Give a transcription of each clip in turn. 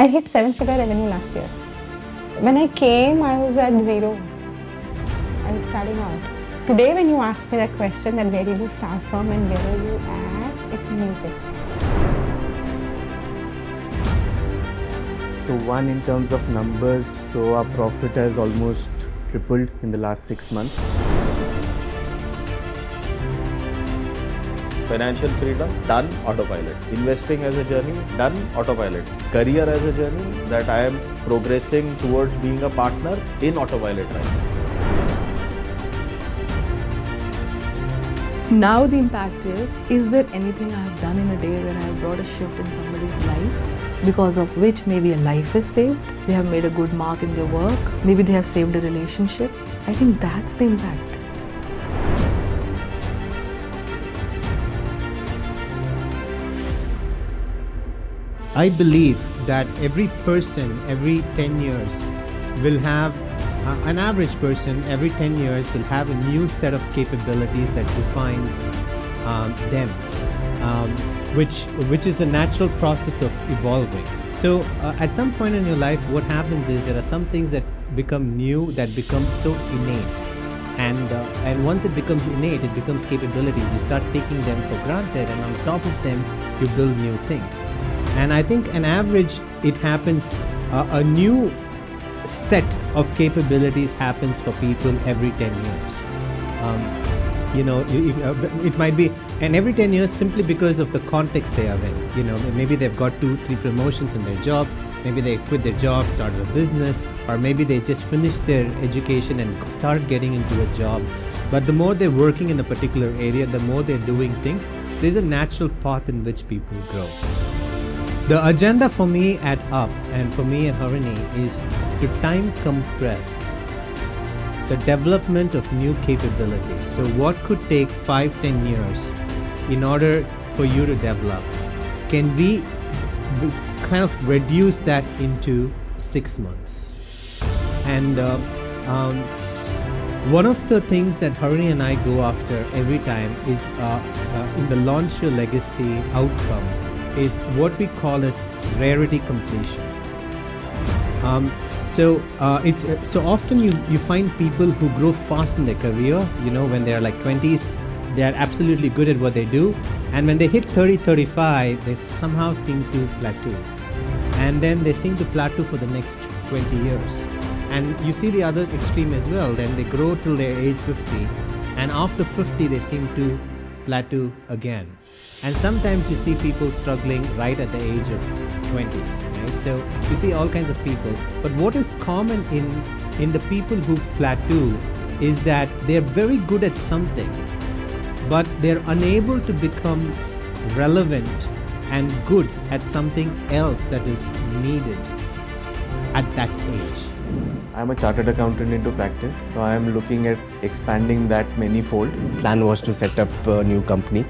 I hit 7-figure revenue last year. When I came, I was at zero. I was starting out. Today, when you ask me that question, that where did you start from and where are you at, it's amazing. So one, in terms of numbers, so our profit has almost tripled in the last 6 months. Financial freedom, done, autopilot. Investing as a journey, done, autopilot. Career as a journey, that I am progressing towards being a partner, in autopilot right now. Now the impact is there anything I have done in a day where I have brought a shift in somebody's life, because of which maybe a life is saved, they have made a good mark in their work, maybe they have saved a relationship. I think that's the impact. I believe that every person, every 10 years, will have, an average person every 10 years will have a new set of capabilities that defines them, which is a natural process of evolving. So at some point in your life, what happens is there are some things that become new, that become so innate. And once it becomes innate, it becomes capabilities. You start taking them for granted, and on top of them, you build new things. And I think an average, it happens, a new set of capabilities happens for people every 10 years. It might be, and every 10 years simply because of the context they are in. Maybe they've got 2-3 promotions in their job, maybe they quit their job, started a business, or maybe they just finished their education and started getting into a job. But the more they're working in a particular area, the more they're doing things, there's a natural path in which people grow. The agenda for me at UP and for me at Harini is to time compress the development of new capabilities. So what could take 5-10 years in order for you to develop, can we kind of reduce that into 6 months? And one of the things that Harini and I go after every time is in the Launch Your Legacy outcome is what we call as rarity completion. So often you find people who grow fast in their career, when they're like 20s, they're absolutely good at what they do, and when they hit 30-35, they somehow seem to plateau, and then they seem to plateau for the next 20 years. And you see the other extreme as well, then they grow till their age 50, and after 50 they seem to plateau again. And sometimes you see people struggling right at the age of 20s, right? So you see all kinds of people. But what is common in the people who plateau is that they're very good at something, but they're unable to become relevant and good at something else that is needed at that age. I'm a chartered accountant into practice, so I am looking at expanding that many-fold. Plan was to set up a new company,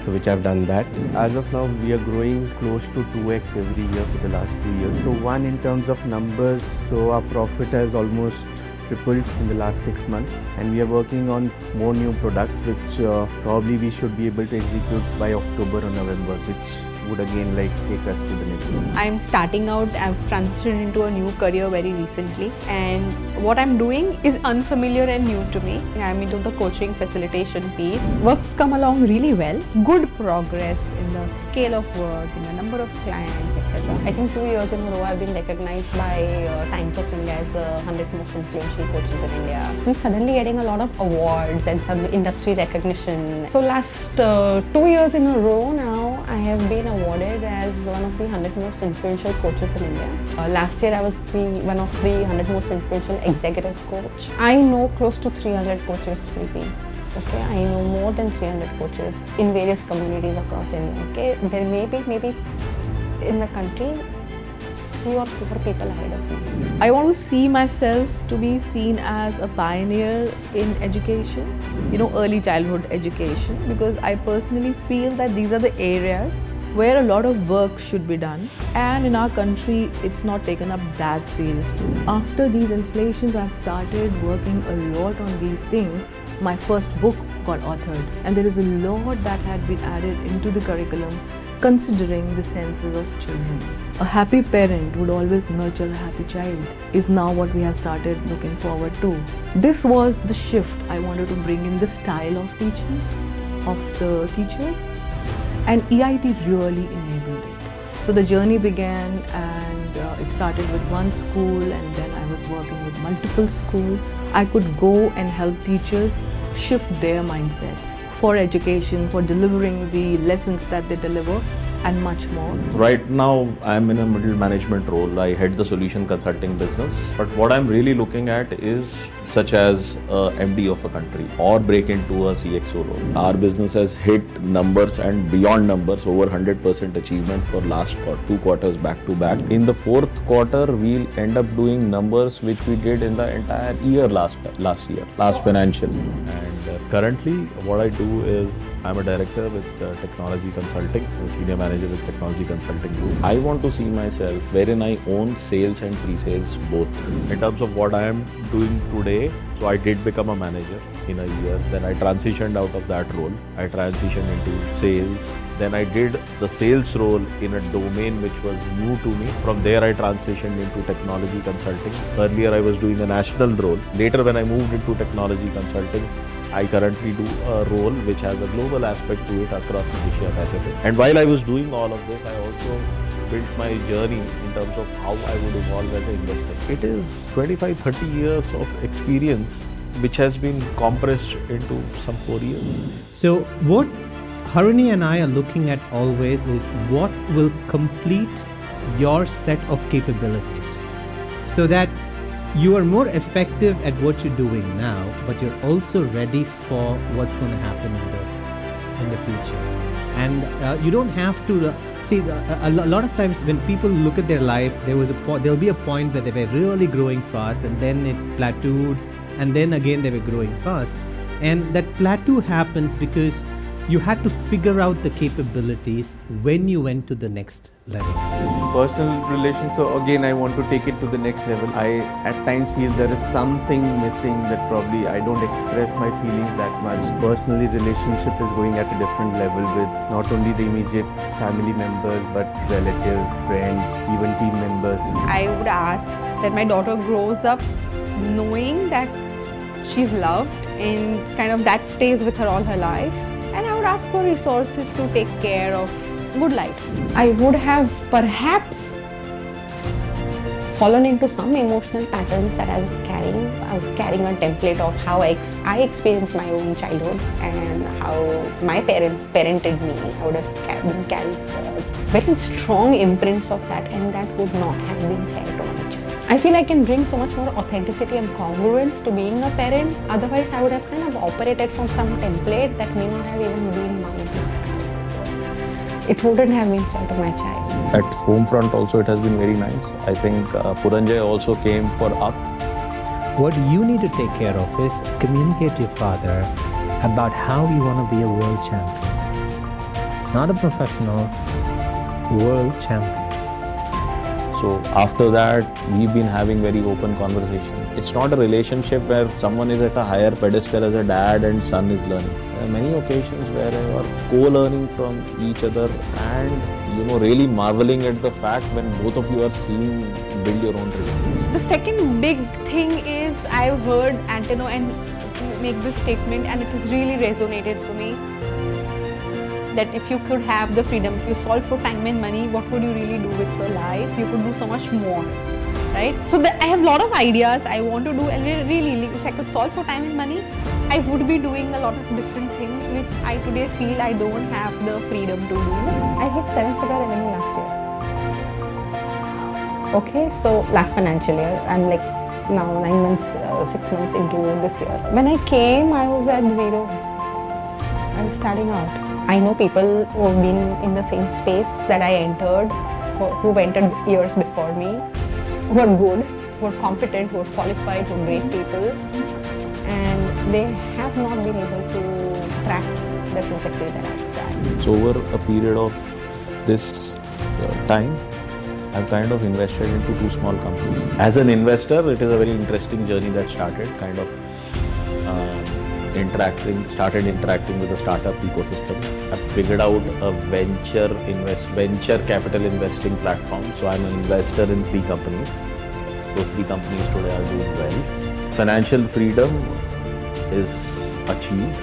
so which I've done that. As of now, we are growing close to 2x every year for the last 2 years. So one, in terms of numbers, so our profit has almost tripled in the last 6 months, and we are working on more new products, which probably we should be able to execute by October or November, which would again take us to the next level. I'm starting out, I've transitioned into a new career very recently, and what I'm doing is unfamiliar and new to me. I'm into the coaching facilitation piece. Work's come along really well. Good progress in the scale of work, in the number of clients, etc. I think 2 years in a row I've been recognized by Times of India as the 100 most influential coaches in India. I'm suddenly getting a lot of awards and some industry recognition. So last 2 years in a row now, I have been awarded as one of the 100 most influential coaches in India. Last year I was one of the 100 most influential executive coach. I know close to 300 coaches, Preeti. Okay, I know more than 300 coaches in various communities across India. Okay, there may be maybe in the country 3 or 4 people ahead of me. I want to see myself to be seen as a pioneer in education, early childhood education, because I personally feel that these are the areas where a lot of work should be done, and in our country it's not taken up that seriously. After these installations, I've started working a lot on these things. My first book got authored, and there is a lot that had been added into the curriculum considering the senses of children. A happy parent would always nurture a happy child, is now what we have started looking forward to. This was the shift I wanted to bring in the style of teaching of the teachers, and EIT really enabled it. So the journey began, and it started with one school, and then I was working with multiple schools. I could go and help teachers shift their mindsets for education, for delivering the lessons that they deliver, and much more. Right now, I'm in a middle management role. I head the solution consulting business. But what I'm really looking at is such as a MD of a country or break into a CXO role. Our business has hit numbers and beyond numbers, over 100% achievement for last 2 quarters back to back. In the 4th quarter, we'll end up doing numbers which we did in the entire year last financial. And currently, what I do is I'm a director with technology consulting, a senior manager with technology consulting group. I want to see myself wherein I own sales and pre-sales both. In terms of what I am doing today, so I did become a manager in a year. Then I transitioned out of that role. I transitioned into sales. Then I did the sales role in a domain which was new to me. From there I transitioned into technology consulting. Earlier I was doing a national role. Later when I moved into technology consulting, I currently do a role which has a global aspect to it across Asia Pacific. And while I was doing all of this, I also built my journey in terms of how I would evolve as an investor. It is 25-30 years of experience which has been compressed into some 4 years. So what Harini and I are looking at always is what will complete your set of capabilities so that you are more effective at what you're doing now, but you're also ready for what's going to happen in the future. And you don't have to see a lot of times when people look at their life, there'll be a point where they were really growing fast, and then it plateaued, and then again they were growing fast. And that plateau happens because you had to figure out the capabilities when you went to the next level. Personal relations, so again I want to take it to the next level. I at times feel there is something missing, that probably I don't express my feelings that much. Personally, relationship is going at a different level with not only the immediate family members but relatives, friends, even team members. I would ask that my daughter grows up knowing that she's loved, and kind of that stays with her all her life. And I would ask for resources to take care of good life. I would have perhaps fallen into some emotional patterns that I was carrying. I was carrying a template of how I experienced my own childhood and how my parents parented me. I would have been carried very strong imprints of that, and that would not have been fair to my child. I feel I can bring so much more authenticity and congruence to being a parent. Otherwise, I would have kind of operated from some template that may not have even been mine to start with. So it wouldn't have been fair to my child. At home front also it has been very nice. I think Puranjay also came for up. What you need to take care of is communicate to your father about how you want to be a world champion. Not a professional, world champion. So after that, we've been having very open conversations. It's not a relationship where someone is at a higher pedestal as a dad and son is learning. There are many occasions where you are co-learning from each other and really marveling at the fact when both of you are seeing build your own dreams. The second big thing is I've heard Antano and make this statement, and it has really resonated for me, that if you could have the freedom, if you solve for time and money, what would you really do with your life? You could do so much more, right? So I have a lot of ideas I want to do, and really, if I could solve for time and money, I would be doing a lot of different things which I today feel I don't have the freedom to do. I hit 7-figure revenue last year. Okay, so last financial year, I'm like now 9 months, 6 months into this year. When I came, I was at zero. I was starting out. I know people who have been in the same space that I entered, who entered years before me, who are good, who are competent, who are qualified, who are great people, and they have not been able to track the trajectory that I've tracked. So over a period of this time, I've kind of invested into 2 small companies. As an investor, it is a very interesting journey that started, kind of started interacting with the startup ecosystem. I've figured out a venture capital investing platform. So I'm an investor in 3 companies. Those 3 companies today are doing well. Financial freedom is achieved.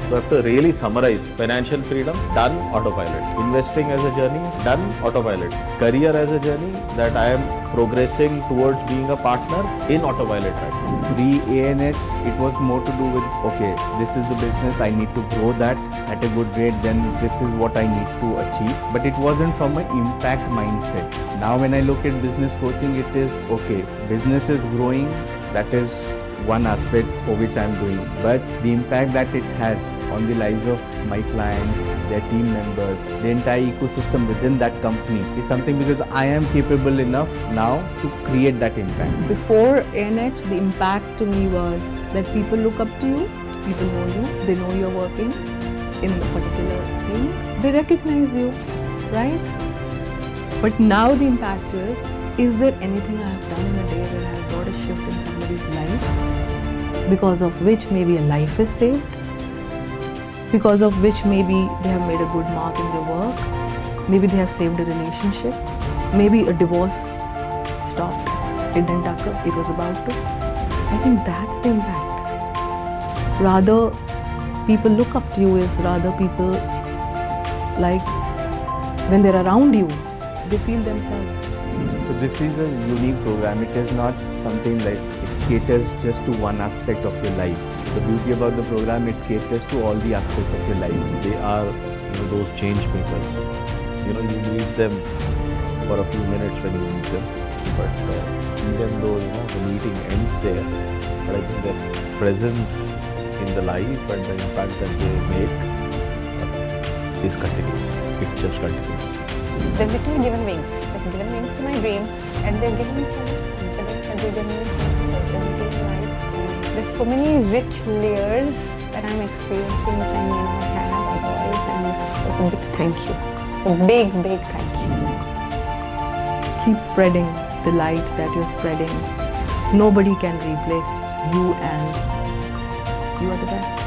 So I have to really summarize: financial freedom, done, autopilot. Investing as a journey, done, autopilot. Career as a journey that I am progressing towards being a partner, in autopilot right now. Pre-ANH, it was more to do with, okay, this is the business, I need to grow that at a good rate, then this is what I need to achieve. But it wasn't from an impact mindset. Now when I look at business coaching, it is, okay, business is growing, that is one aspect for which I'm doing, but the impact that it has on the lives of my clients, their team members, the entire ecosystem within that company is something, because I am capable enough now to create that impact. Before ANH, the impact to me was that people look up to you, people know you, they know you're working in a particular thing, they recognize you, right? But now the impact is there anything I have done in a day where I have brought a shift in somebody's life, because of which maybe a life is saved, because of which maybe they have made a good mark in their work, maybe they have saved a relationship, maybe a divorce stopped, it didn't occur, it was about to. I think that's the impact. Rather, people look up to you is rather people, like, when they're around you, they feel themselves. So this is a unique program. It is not something like it caters just to one aspect of your life. The beauty about the program, it caters to all the aspects of your life. They are, those change makers. You meet them for a few minutes when you meet them, but even though the meeting ends there, but I think their presence in the life and the impact that they make is continuous. It just continues. They've literally given wings. They've given wings to my dreams, and they've given me so much confidence, and they've given me so much certainty in life. There's so many rich layers that I'm experiencing which I may not have otherwise, and it's a big thank you. It's a big, big thank you. Keep spreading the light that you're spreading. Nobody can replace you, and you are the best.